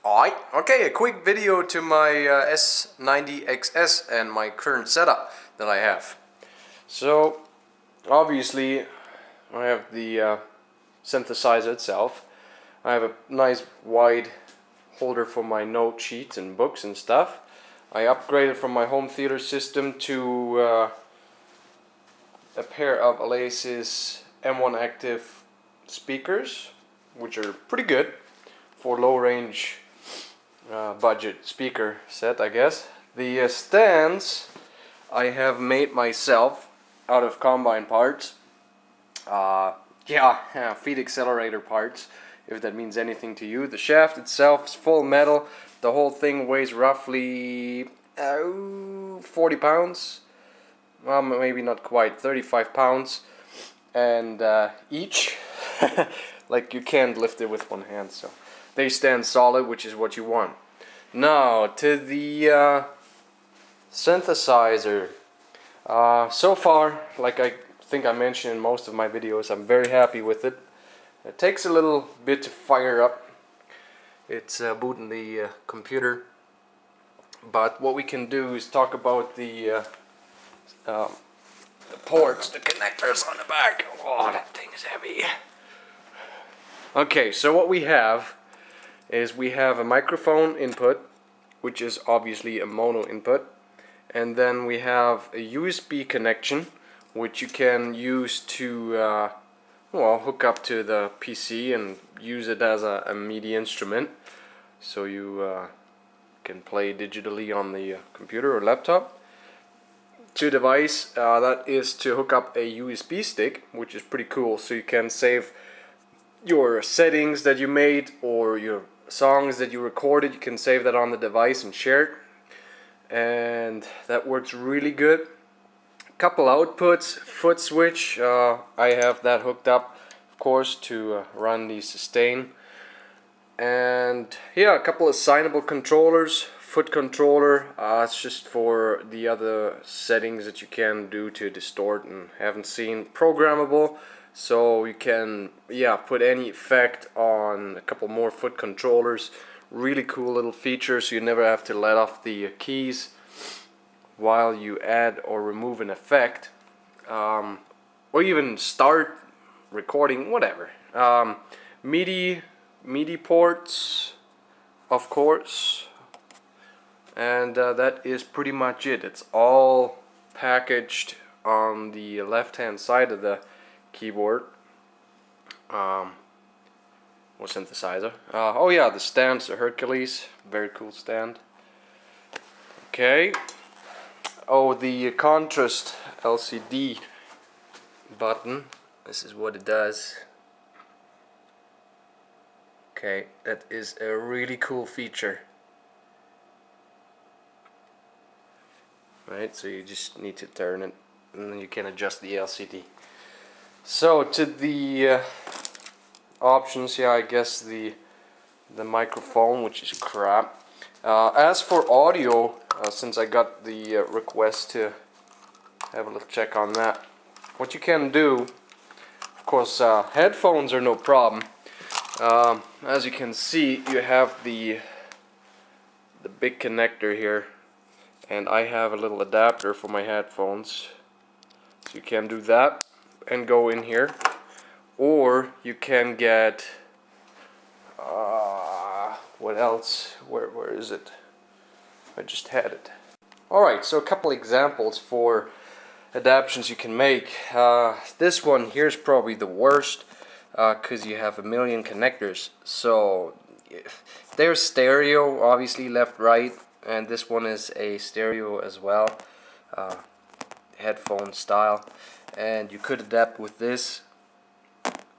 Alright, okay, a quick video to my S90-XS and my current setup that I have. So, obviously, I have the synthesizer itself. I have a nice wide holder for my note sheets and books and stuff. I upgraded from my home theater system to a pair of ALESIS M1 active speakers, which are pretty good for low range budget speaker set, I guess. The stands I have made myself out of combine parts. Feed accelerator parts, if that means anything to you. The shaft itself is full metal. The whole thing weighs roughly 40 pounds. Well, maybe not quite, 35 pounds. And each, like you can't lift it with one hand, so they stand solid, which is what you want. Now to the synthesizer. So far, like I think I mentioned in most of my videos, I'm very happy with it. It takes a little bit to fire up. It's booting the computer. But what we can do is talk about the ports, the connectors on the back. Oh, that thing is heavy. Okay, so what we have is we have a microphone input, which is obviously a mono input, and then we have a USB connection, which you can use to hook up to the PC and use it as a MIDI instrument, so you can play digitally on the computer or laptop. To device that is to hook up a USB stick, which is pretty cool, so you can save your settings that you made or your songs that you recorded. You can save that on the device and share it, and that works really good. Couple outputs, foot switch, I have that hooked up, of course, to run the sustain, and yeah, a couple assignable controllers. Foot controller, it's just for the other settings that you can do to distort and haven't seen. Programmable, so you can put any effect on a couple more foot controllers. Really cool little feature, so you never have to let off the keys while you add or remove an effect, or even start recording, whatever. MIDI ports, of course. And that is pretty much it. It's all packaged on the left hand side of the keyboard or synthesizer. Oh yeah, the stand's the Hercules, very cool stand. Okay. Oh, the contrast LCD button, this is what it does. Okay, that is a really cool feature. Right, so you just need to turn it and then you can adjust the LCD. So to the options here, I guess the microphone, which is crap. As for audio, since I got the request to have a little check on that, what you can do, of course, headphones are no problem. As you can see, you have the big connector here, and I have a little adapter for my headphones, so you can do that and go in here, or you can get what else? Where is it? I just had it. Alright, so a couple examples for adaptations you can make. This one here is probably the worst because you have a million connectors. So there's stereo, obviously left, right, and this one is a stereo as well, headphone style, and you could adapt with this.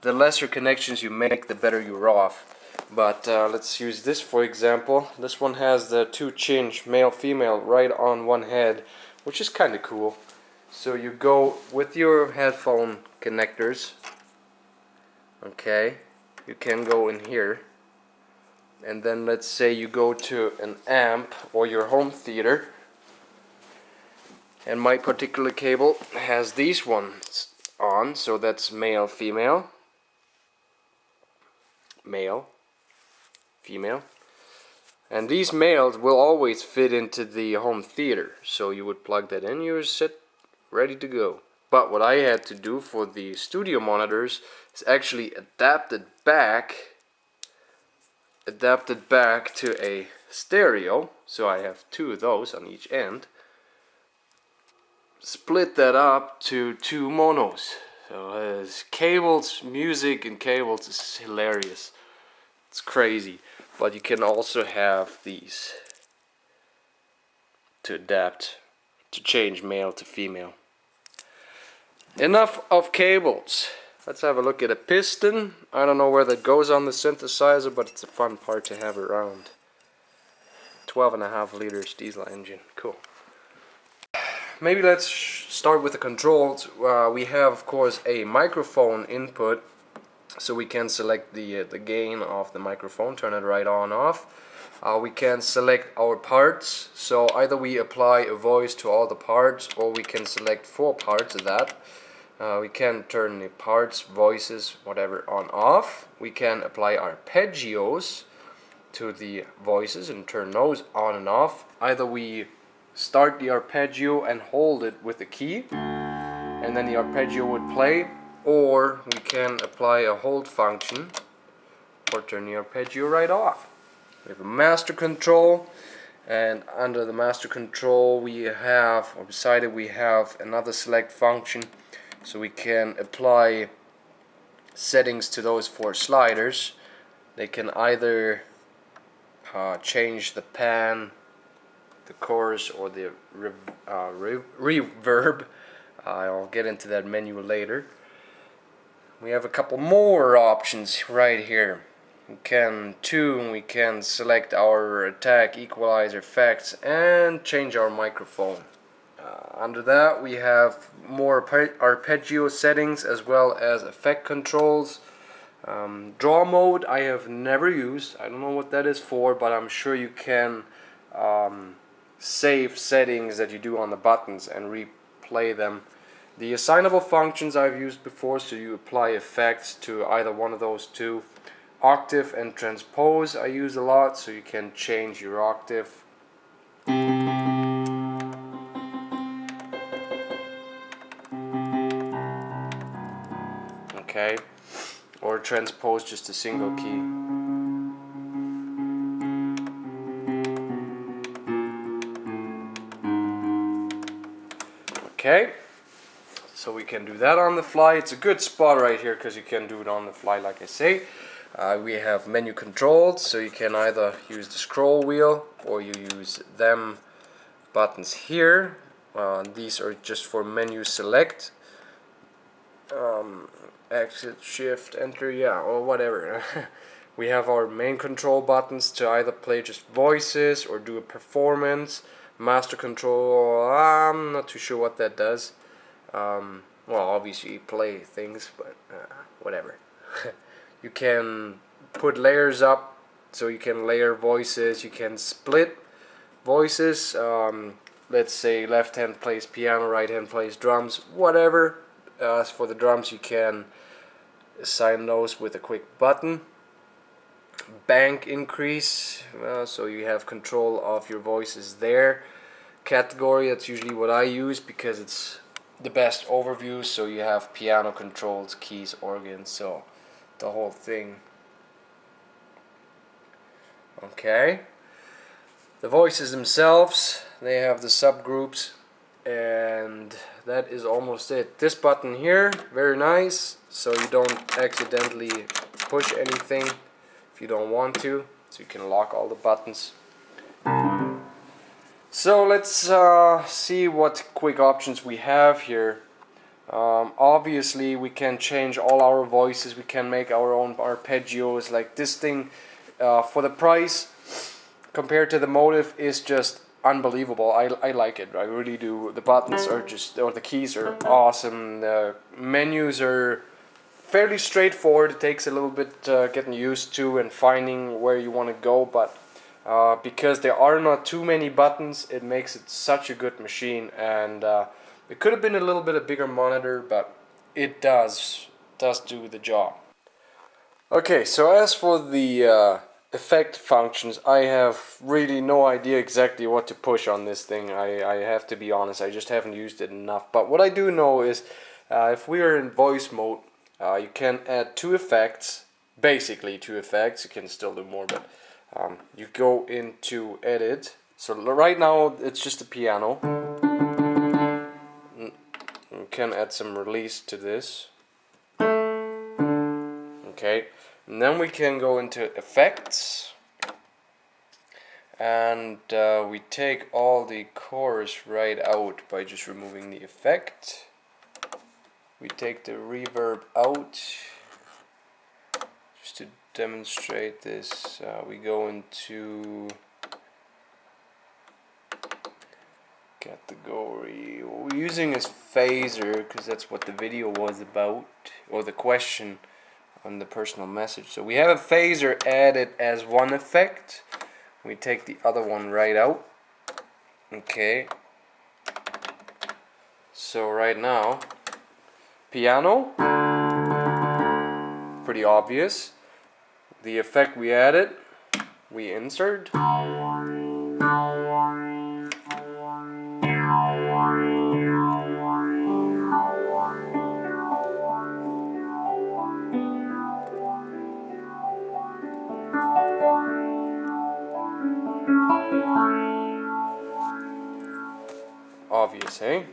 The lesser connections you make, the better you're off. But let's use this for example. This one has the 2-chinch male-female right on one head, which is kind of cool. So you go with your headphone connectors. Okay, you can go in here, and then let's say you go to an amp or your home theater, and my particular cable has these ones on, so that's male, female, male, female. And these males will always fit into the home theater, so you would plug that in, you're set, ready to go. But what I had to do for the studio monitors is actually adapt it back to a stereo, so I have two of those on each end. Split that up to two monos. So cables, music and cables is hilarious. It's crazy. But you can also have these to adapt, to change male to female. Enough of cables. Let's have a look at a piston. I don't know where that goes on the synthesizer, but it's a fun part to have around. 12.5 liters diesel engine. Cool. Maybe let's start with the controls. We have, of course, a microphone input, so we can select the gain of the microphone, turn it right on off. We can select our parts, so either we apply a voice to all the parts, or we can select 4 parts of that. We can turn the parts, voices, whatever, on off. We can apply arpeggios to the voices and turn those on and off. Either we start the arpeggio and hold it with the key, and then the arpeggio would play, or we can apply a hold function or turn the arpeggio right off. We have a master control, and under the master control we have, or beside it we have another select function, so we can apply settings to those 4 sliders. They can either change the pan, the chorus, or the reverb. I'll get into that menu later. We have a couple more options right here. We can tune, we can select our attack, equalizer, effects, and change our microphone. Under that we have more arpeggio settings as well as effect controls. Draw mode I have never used. I don't know what that is for, but I'm sure you can save settings that you do on the buttons and replay them. The assignable functions I've used before, so you apply effects to either one of those two. Octave and transpose I use a lot, so you can change your octave. Okay, or transpose just a single key. Okay, so we can do that on the fly. It's a good spot right here because you can do it on the fly, like I say. We have menu controls, so you can either use the scroll wheel or you use them buttons here. These are just for menu select. Exit, shift, enter, yeah, or whatever. We have our main control buttons to either play just voices or do a performance. Master control, I'm not too sure what that does. Well, obviously play things, but whatever. You can put layers up, so you can layer voices, you can split voices. Let's say left hand plays piano, right hand plays drums, whatever. As for the drums, you can assign those with a quick button. Bank increase, so you have control of your voices there. Category, that's usually what I use because it's the best overview, so you have piano controls, keys, organs, so the whole thing. Okay, the voices themselves, they have the subgroups, and that is almost it. This button here, very nice, so you don't accidentally push anything if you don't want to, so you can lock all the buttons. So let's see what quick options we have here. Obviously we can change all our voices, we can make our own arpeggios. Like this thing, for the price compared to the MOTIF, is just unbelievable. I like it, I really do. The buttons are just, or the keys are awesome. The menus are fairly straightforward. It takes a little bit getting used to and finding where you want to go, but because there are not too many buttons, it makes it such a good machine. And it could have been a little bit a bigger monitor, but it does do the job. Okay, so as for the effect functions, I have really no idea exactly what to push on this thing. I have to be honest, I just haven't used it enough. But what I do know is if we are in voice mode, you can add two effects, basically two effects. You can still do more, but you go into edit. So right now it's just a piano. You can add some release to this. Okay, and then we can go into effects, and we take all the chorus right out by just removing the effect. We take the reverb out just to demonstrate this. We go into category. What we're using is phaser because that's what the video was about, or the question on the personal message. So we have a phaser added as one effect. We take the other one right out. Okay. So right now, piano, pretty obvious. The effect we added, we insert. Obvious, eh?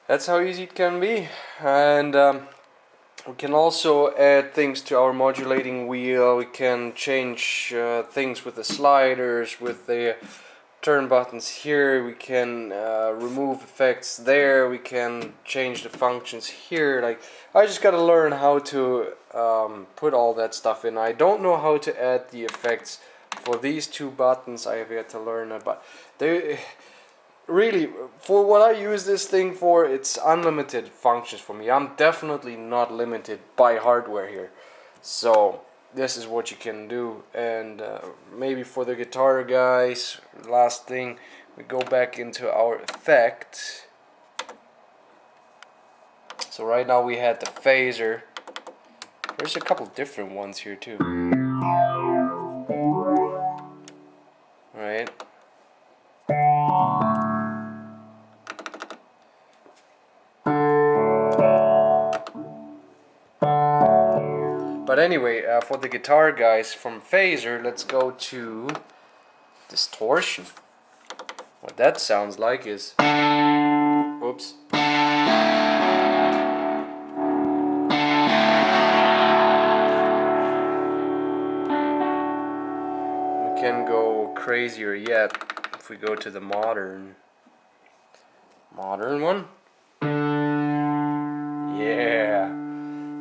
That's how easy it can be. And we can also add things to our modulating wheel. We can change things with the sliders, with the turn buttons here. We can remove effects there. We can change the functions here. Like, I just gotta learn how to put all that stuff in. I don't know how to add the effects for these two buttons. I have yet to learn it, but they really, for what I use this thing for, it's unlimited functions for me. I'm definitely not limited by hardware here. So this is what you can do. And maybe for the guitar guys, last thing, we go back into our effect. So right now we had the phaser. There's a couple different ones here too. Right. But anyway, for the guitar guys, from phaser, let's go to distortion. What that sounds like is, oops. We can go crazier yet if we go to the modern one. Yeah.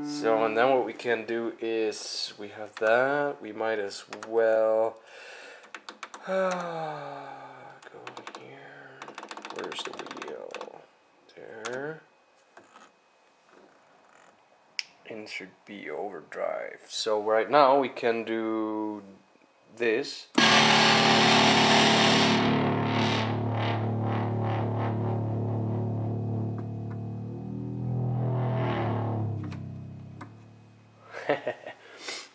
So, and then what we can do is, we have that, we might as well go here. Where's the wheel? There. Insert B overdrive. So right now we can do this.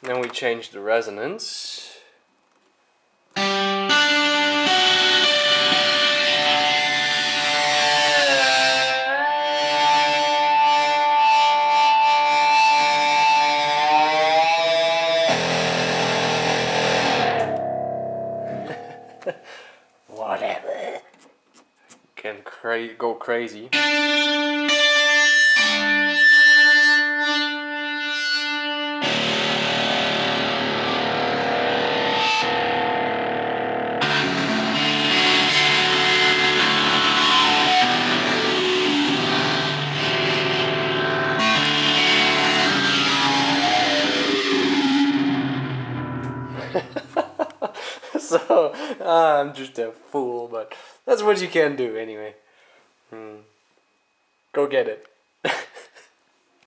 Then we change the resonance. Whatever. Can go crazy. So, I'm just a fool, but that's what you can do anyway. Go get it.